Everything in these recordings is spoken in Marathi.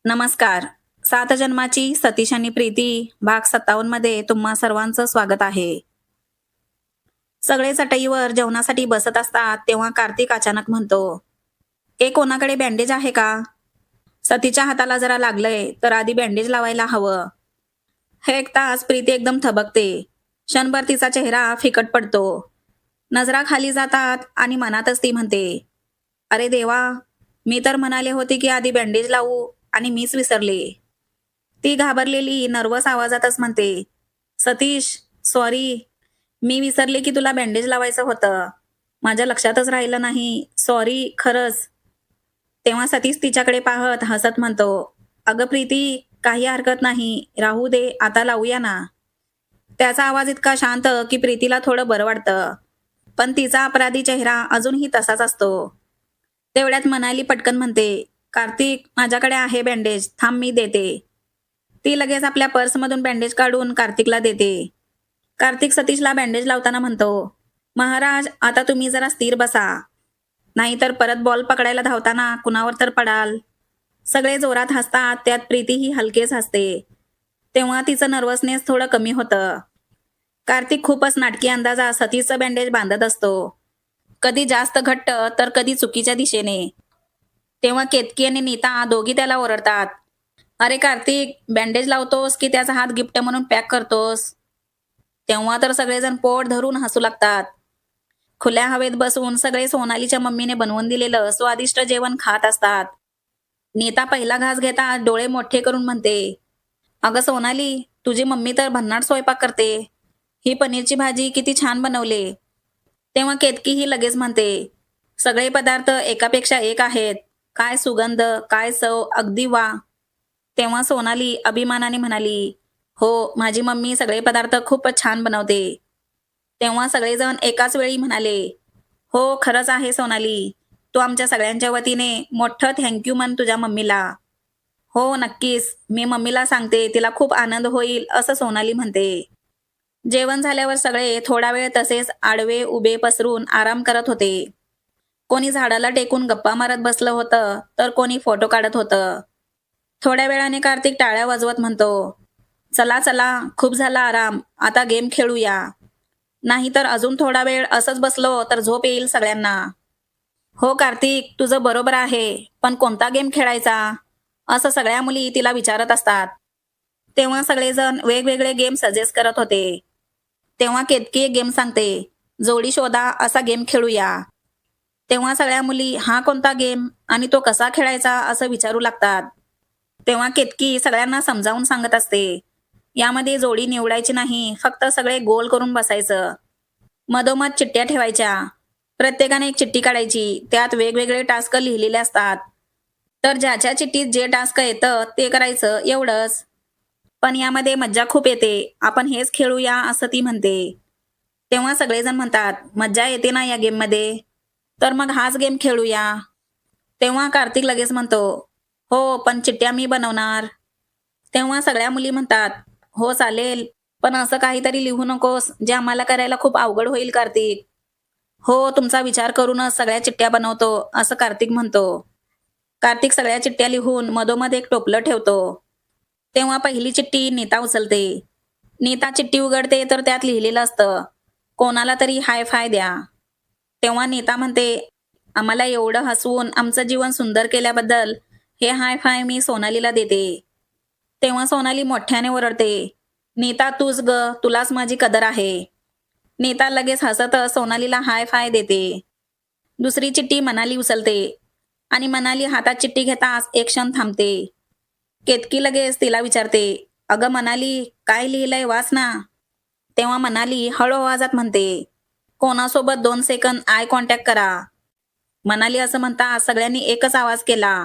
नमस्कार. सात जन्माची सतीश आणि प्रीती भाग 57 मध्ये तुम्हा सर्वांचं स्वागत आहे. सगळे चटईवर जेवणासाठी बसत असतात तेव्हा कार्तिक अचानक म्हणतो, ए कोणाकडे बँडेज आहे का? सतीच्या हाताला जरा लागलंय तर आधी बँडेज लावायला हवं. हे ऐकताच प्रीती एकदम थबकते. क्षणभर तिचा चेहरा फिकट पडतो. नजरा खाली जातात आणि मनातच ती म्हणते, अरे देवा, मी तर म्हणाले होते की आधी बँडेज लावू आणि मीच विसरले. ती घाबरलेली नर्वस आवाजातच म्हणते, सतीश, सॉरी, मी विसरले की तुला बँडेज लावायचं होतं. माझ्या लक्षातच राहिलं नाही. सॉरी, खरंच. तेव्हा सतीश तिच्याकडे पाहत हसत म्हणतो, अगं प्रीती, काही हरकत नाही. राहू दे, आता लावूया ना. त्याचा आवाज इतका शांत की प्रीतीला थोडं बरं वाटतं. पण तिचा अपराधी चेहरा अजूनही तसाच असतो. तेवढ्यात मनाली पटकन म्हणते, कार्तिक, माझ्याकडे आहे बँडेज, थांब मी देते. ती लगेच आपल्या पर्समधून बँडेज काढून कार्तिकला देते. कार्तिक सतीशला बँडेज लावताना म्हणतो, महाराज, आता तुम्ही जरा स्थिर बसा. नाहीतर परत बॉल पकडायला धावताना कुणावर तर पडाल. सगळे जोरात हसतात, त्यात प्रीतीही हलकेच हसते. तेव्हा तिचं नर्वसनेस थोडं कमी होतं. कार्तिक खूपच नाटकी अंदाजा सतीशचं बँडेज बांधत असतो. कधी जास्त घट्ट तर कधी चुकीच्या दिशेने. तेव्हा केतकी आणि नीता दोघी त्याला ओरडतात, अरे कार्तिक, बँडेज लावतोस की त्याचा हात गिफ्ट म्हणून पॅक करतोस? तेव्हा तर सगळेजण पोट धरून हसू लागतात. खुल्या हवेत बसून सगळे सोनालीच्या मम्मीने बनवून दिलेलं स्वादिष्ट जेवण खात असतात. नीता पहिला घास घेता डोळे मोठे करून म्हणते, अगं सोनाली, तुझी मम्मी तर भन्नाट स्वयंपाक करते. ही पनीरची भाजी किती छान बनवले. तेव्हा केतकी ही लगेच म्हणते, सगळे पदार्थ एकापेक्षा एक आहेत. काय सुगंध, काय चव, अगदी वा. तेव्हा सोनाली अभिमानाने म्हणाली, हो, माझी मम्मी सगळे पदार्थ खूपच छान बनवते. तेव्हा सगळेजण एकाच वेळी म्हणाले, हो, खरंच आहे सोनाली. तू आमच्या सगळ्यांच्या वतीने मोठं थँक्यू म्हण तुझ्या मम्मीला. हो, नक्कीच. मी मम्मीला सांगते, तिला खूप आनंद होईल, असं सोनाली म्हणते. जेवण झाल्यावर सगळे थोडा वेळ तसेच आडवे उभे पसरून आराम करत होते. कोणी झाडाला टेकून गप्पा मारत बसलं होतं, तर कोणी फोटो काढत होतं. थोड्या वेळाने कार्तिक टाळ्या वाजवत म्हणतो, चला चला, खूप झाला आराम, आता गेम खेळूया. नाहीतर अजून थोडा वेळ असंच बसलो तर झोप येईल सगळ्यांना. हो कार्तिक, तुझं बरोबर आहे, पण कोणता गेम खेळायचा, असं सगळ्या मुली तिला विचारत असतात. तेव्हा सगळेजण वेगवेगळे गेम सजेस्ट करत होते. तेव्हा केतकी एक गेम सांगते, जोडी शोधा असा गेम खेळूया. तेव्हा सगळ्या मुली हा कोणता गेम आणि तो कसा खेळायचा असं विचारू लागतात. तेव्हा केतकी सगळ्यांना समजावून सांगत असते, यामध्ये जोडी निवडायची नाही, फक्त सगळे गोल करून बसायचं. मधोमध चिठ्ठ्या ठेवायच्या. प्रत्येकाने एक चिठ्ठी काढायची, त्यात वेगवेगळे टास्क लिहिलेले असतात. तर ज्याच्या चिठ्ठीत जे टास्क येतं ते करायचं, एवढंच. पण यामध्ये मज्जा खूप येते, आपण हेच खेळूया असं ती म्हणते. तेव्हा सगळेजण म्हणतात, मज्जा येते ना या गेममध्ये, तर मग हाच गेम खेळूया. तेव्हा कार्तिक लगेच म्हणतो, हो, पण चिठ्ठ्या मी बनवणार. तेव्हा सगळ्या मुली म्हणतात, हो चालेल, पण असं काहीतरी लिहू नकोस जे आम्हाला करायला खूप अवघड होईल कार्तिक. हो, तुमचा विचार करूनच सगळ्या चिठ्ठ्या बनवतो, असं कार्तिक म्हणतो. कार्तिक सगळ्या चिठ्ठ्या लिहून मधोमध एक टोपलं ठेवतो. तेव्हा पहिली चिठ्ठी नीता उचलते. नीता चिठ्ठी उघडते तर त्यात लिहिलेलं असतं, कोणाला तरी हाय फाय द्या. तेव्हा नीता म्हणते, आम्हाला एवढं हसवून आमचं जीवन सुंदर केल्याबद्दल हे हाय फाय मी सोनालीला देते. तेव्हा सोनाली मोठ्याने ओरडते, नीता तूच ग, तुलाच माझी कदर आहे. नीता लगेच हसत सोनालीला हाय फाय देते. दुसरी चिठ्ठी मनाली उचलते आणि मनाली हातात चिठ्ठी घेताच एक क्षण थांबते. केतकी लगेच तिला विचारते, अगं मनाली, काय लिहिलंय वाच ना. तेव्हा मनाली हळू आवाजात म्हणते, कोणासोबत 2 सेकंद आय कॉन्टॅक्ट करा. मनाली असं म्हणता सगळ्यांनी एकच आवाज केला,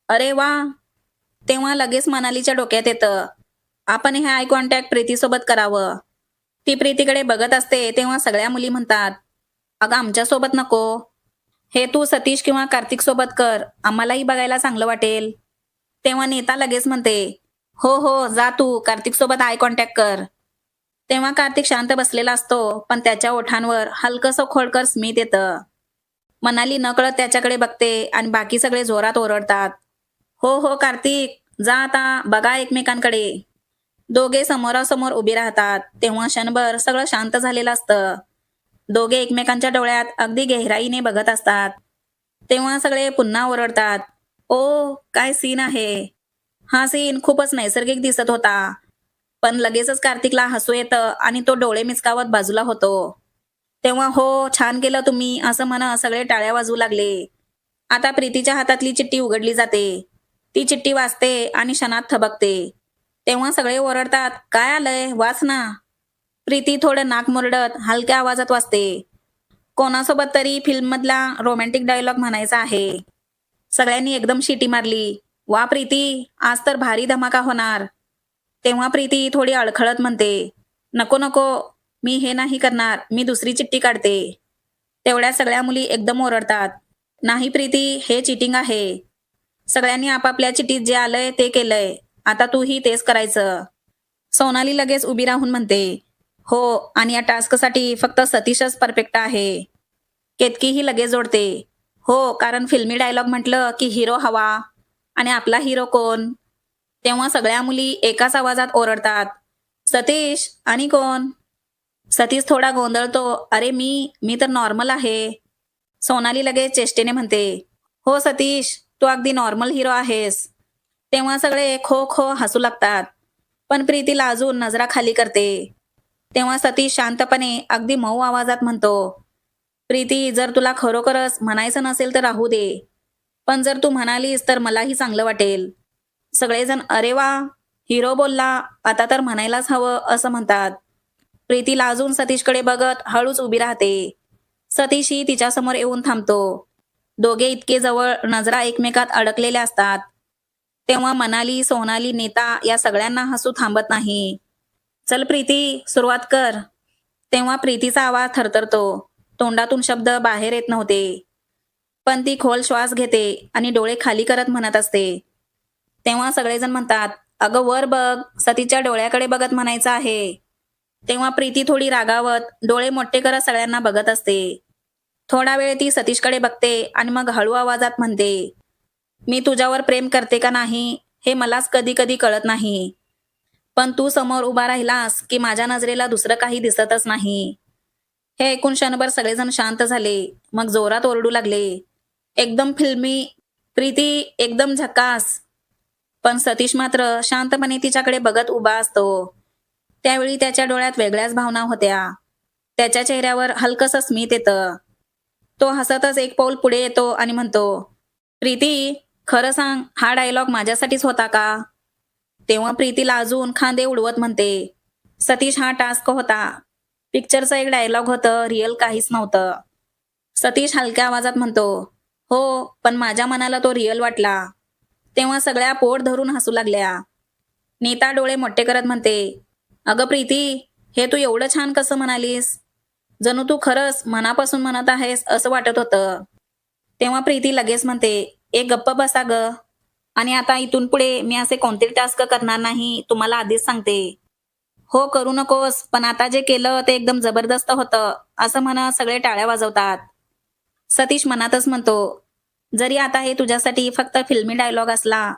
अरे वा. तेव्हा लगेच मनालीच्या डोक्यात येतं, आपण हे आय कॉन्टॅक्ट प्रीतीसोबत करावं. ती प्रीतीकडे बघत असते तेव्हा सगळ्या मुली म्हणतात, अगं आमच्यासोबत नको. हे तू सतीश किंवा कार्तिक सोबत कर, आम्हालाही बघायला चांगलं वाटेल. तेव्हा नीता लगेच म्हणते, हो हो, जा तू कार्तिक सोबत आय कॉन्टॅक्ट कर. तेव्हा कार्तिक शांत बसलेला असतो, पण त्याच्या ओठांवर हलकंसं खोडकर स्मित येतं. मनाली नकळत त्याच्याकडे बघते आणि बाकी सगळे जोरात ओरडतात, हो हो कार्तिक, जा आता बघा एकमेकांकडे. दोघे समोरासमोर उभी राहतात तेव्हा क्षणभर सगळं शांत झालेलं असतं. दोघे एकमेकांच्या डोळ्यात अगदी गहराईने बघत असतात. तेव्हा सगळे पुन्हा ओरडतात, ओ काय सीन आहे. हा सीन खूपच नैसर्गिक दिसत होता. पण लगेचच कार्तिकला हसू येतं आणि तो डोळे मिचकावत बाजूला होतो. तेव्हा हो छान केलं तुम्ही असं म्हणत सगळे टाळ्या वाजवू लागले. आता प्रीतीच्या हातातली चिठ्ठी उघडली जाते. ती चिठ्ठी वाचते आणि क्षणात थबकते. तेव्हा सगळे ओरडतात, काय आलंय वाच ना. प्रीती थोडं नाक मुरडत हलक्या आवाजात वाचते. कोणासोबत तरी फिल्ममधला रोमॅन्टिक डायलॉग म्हणायचा आहे. सगळ्यांनी एकदम शिटी मारली. वा प्रीती, आज तर भारी धमाका होणार. तेव्हा प्रीती थोडी अडखळत म्हणते, नको नको, मी हे नाही करणार, मी दुसरी चिठ्ठी काढते. तेवढ्या सगळ्या मुली एकदम ओरडतात, नाही प्रीती, हे चिटिंग आहे. सगळ्यांनी आपापल्या चिठ्ठीत जे आलंय ते केलंय, आता तूही तेच करायचं. सोनाली लगेच उभी राहून म्हणते, हो, आणि या टास्कसाठी फक्त सतीशच परफेक्ट आहे. केतकीही लगेच जोडते, हो, कारण फिल्मी डायलॉग म्हटलं की हिरो हवा, आणि आपला हिरो कोण. तेव्हा सगळ्या मुली एकाच आवाजात ओरडतात, सतीश आणि कोण. सतीश थोडा गोंधळतो, अरे मी तर नॉर्मल आहे. सोनाली लगेच चेष्टेने म्हणते, हो सतीश, तू अगदी नॉर्मल हिरो आहेस. तेव्हा सगळे खो खो हसू लागतात. पण प्रीती लाजून नजरा खाली करते. तेव्हा सतीश शांतपणे अगदी मऊ आवाजात म्हणतो, प्रीती, जर तुला खरोखरच म्हणायचं नसेल तर राहू दे. पण जर तू म्हणालीस तर मलाही चांगलं वाटेल. सगळेजण अरे वा, हिरो बोलला, आता तर म्हणायलाच हवं असं म्हणतात. प्रीती लाजून सतीशकडे बघत हळूच उभी राहते. सतीशही तिच्यासमोर येऊन थांबतो. दोघे इतके जवळ, नजरा एकमेकात अडकलेल्या असतात. तेव्हा मनाली, सोनाली, नीता या सगळ्यांना हसू थांबत नाही. चल प्रीती, सुरुवात कर. तेव्हा प्रीतीचा आवाज थरथरतो. तोंडातून शब्द बाहेर येत नव्हते. पण ती खोल श्वास घेते आणि डोळे खाली करत म्हणत असते. तेव्हा सगळेजण म्हणतात, अगं वर बघ, सतीच्या डोळ्याकडे बघत म्हणायचं आहे. तेव्हा प्रीती थोडी रागावत डोळे मोठे करत सगळ्यांना बघत असते. थोडा वेळ ती सतीशकडे बघते आणि मग हळू आवाजात म्हणते, मी तुझ्यावर प्रेम करते का नाही हे मलाच कधी कधी कळत नाही. पण तू समोर उभा राहिलास की माझ्या नजरेला दुसरं काही दिसतच नाही. हे ऐकून क्षणभर सगळेजण शांत झाले. मग जोरात ओरडू लागले, एकदम फिल्मी, प्रीती एकदम झकास. पण सतीश मात्र शांतपणे तिच्याकडे बघत उभा असतो. त्यावेळी त्याच्या डोळ्यात वेगळ्याच भावना होत्या. त्याच्या चेहऱ्यावर हलकसं स्मित येतं. तो हसतच एक पाऊल पुढे येतो आणि म्हणतो, प्रीती, खरं सांग, हा डायलॉग माझ्यासाठीच होता का. तेव्हा प्रीती लाजून खांदे उडवत म्हणते, सतीश, हा टास्क होता. पिक्चरचं एक डायलॉग होतं, रिअल काहीच नव्हतं. सतीश हलक्या आवाजात म्हणतो, हो, पण माझ्या मनाला तो रिअल वाटला. तेव्हा सगळ्या पोट धरून हसू लागल्या. नीता डोळे मोठे करत म्हणते, अगं प्रीती, हे तू एवढं छान कसं म्हणालीस. जणू तू खरंच मनापासून म्हणत आहेस असं वाटत होतं. तेव्हा प्रीती लगेच म्हणते, एक गप्प बसा ग. आणि आता इथून पुढे मी असे कोणते टास्क करणार नाही, तुम्हाला आधीच सांगते. हो, करू नकोस, पण आता जे केलं ते एकदम जबरदस्त होतं असं म्हणत सगळे टाळ्या वाजवतात. सतीश मनातच म्हणतो, जरी आता हे तुझ्यासाठी फक्त फिल्मी डायलॉग असला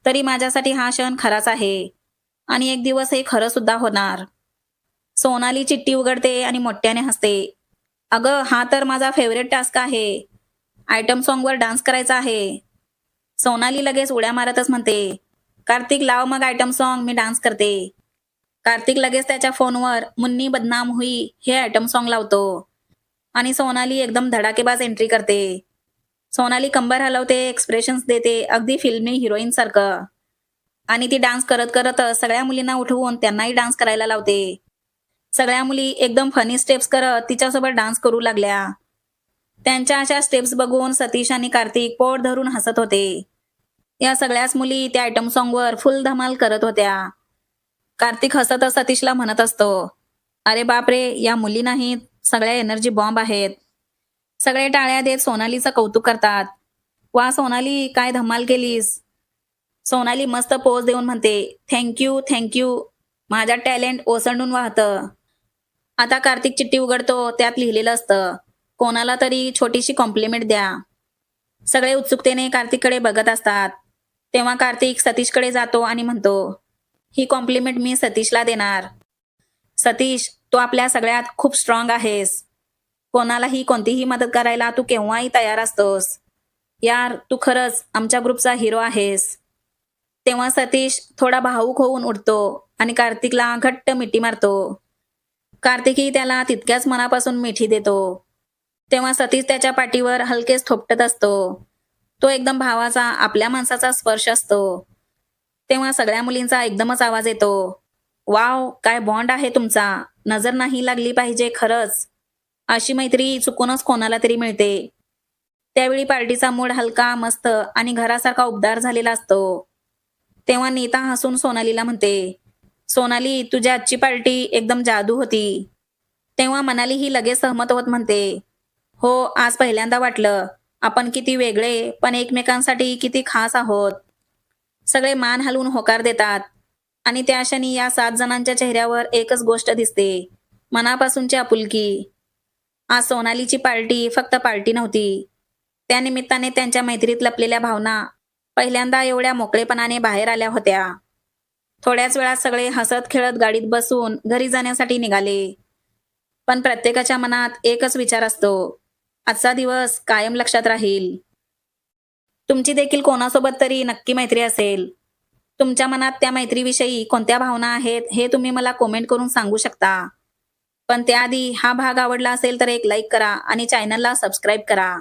तरी माझ्यासाठी हा क्षण खराच आहे. आणि एक दिवस हे खरं सुद्धा होणार. सोनाली चिठ्ठी उघडते आणि मोठ्याने हसते, अगं हा तर माझा फेवरेट टास्क आहे. आयटम सॉन्गवर डान्स करायचा आहे. सोनाली लगेच उड्या मारतच म्हणते, कार्तिक लाव मग आयटम सॉन्ग, मी डान्स करते. कार्तिक लगेच त्याच्या फोनवर मुन्नी बदनाम हुई हे आयटम सॉन्ग लावतो. आणि सोनाली एकदम धडाकेबाज एंट्री करते. सोनाली कंबर हलवते, एक्सप्रेशन्स देते अगदी फिल्मी हिरोईन सारखं. आणि ती डान्स करत करत सगळ्या मुलींना उठवून त्यांनाही डान्स करायला लावते. सगळ्या मुली एकदम फनी स्टेप्स करत तिच्यासोबत डान्स करू लागल्या. त्यांच्या अशा स्टेप्स बघून सतीश आणि कार्तिक पोट धरून हसत होते. या सगळ्याच मुली त्या आयटम सॉन्गवर फुल धमाल करत होत्या. कार्तिक हसतच सतीशला म्हणत असतो, अरे बापरे, या मुली नाहीत, सगळ्या एनर्जी बॉम्ब आहेत. सगळे टाळ्या देत सोनालीचं कौतुक करतात. वा सोनाली, काय धमाल केलीस. सोनाली मस्त पोज देऊन म्हणते, थँक्यू थँक्यू, माझ्या टॅलेंट ओसंडून वाहतं. आता कार्तिक चिठ्ठी उघडतो, त्यात लिहिलेलं असतं, कोणाला तरी छोटीशी कॉम्प्लिमेंट द्या. सगळे उत्सुकतेने कार्तिककडे बघत असतात. तेव्हा कार्तिक सतीशकडे जातो आणि म्हणतो, ही कॉम्प्लिमेंट मी सतीशला देणार. सतीश, तू आपल्या सगळ्यात खूप स्ट्रॉंग आहेस. कोणालाही कोणतीही मदत करायला तू केव्हाही तयार असतोस. यार, तू खरंच आमच्या ग्रुपचा हिरो आहेस. तेव्हा सतीश थोडा भावूक होऊन उठतो आणि कार्तिकला घट्ट मिठी मारतो. कार्तिकही त्याला तितक्याच मनापासून मिठी देतो. तेव्हा सतीश त्याच्या पाठीवर हलकेच थोपटत असतो. तो एकदम भावाचा, आपल्या माणसाचा स्पर्श असतो. तेव्हा सगळ्या मुलींचा एकदमच आवाज येतो. वाव, काय बॉन्ड आहे तुमचा. नजर नाही लागली पाहिजे खरंच. अशी मैत्री चुकूनच कोणाला तरी मिळते. त्यावेळी पार्टीचा मूड हलका, मस्त आणि घरासारखा उबदार झालेला असतो. तेव्हा नीता हसून सोनालीला म्हणते, सोनाली, तुझी आजची पार्टी एकदम जादू होती. तेव्हा मनाली ही लगेच सहमत होत म्हणते, हो, आज पहिल्यांदा वाटलं आपण किती वेगळे पण एकमेकांसाठी किती खास आहोत. सगळे मान हलवून होकार देतात आणि त्या क्षणी या 7 जणांच्या चेहऱ्यावर एकच गोष्ट दिसते, मनापासूनची आपुलकी. आज सोनालीची पार्टी फक्त पार्टी नव्हती. त्या निमित्ताने त्यांच्या मैत्रीत लपलेल्या भावना पहिल्यांदा एवढ्या मोकळेपणाने बाहेर आल्या होत्या. थोड्याच वेळात सगळे हसत खेळत गाडीत बसून घरी जाण्यासाठी निघाले. पण प्रत्येकाच्या मनात एकच विचार असतो, आजचा दिवस कायम लक्षात राहील. तुमची देखील कोणासोबत तरी नक्की मैत्री असेल. तुमच्या मनात त्या मैत्रीविषयी कोणत्या भावना आहेत हे तुम्ही मला कमेंट करून सांगू शकता. पण त्याआधी हा भाग आवडला असेल तर एक लाईक करा आणि चॅनलला सबस्क्राईब करा.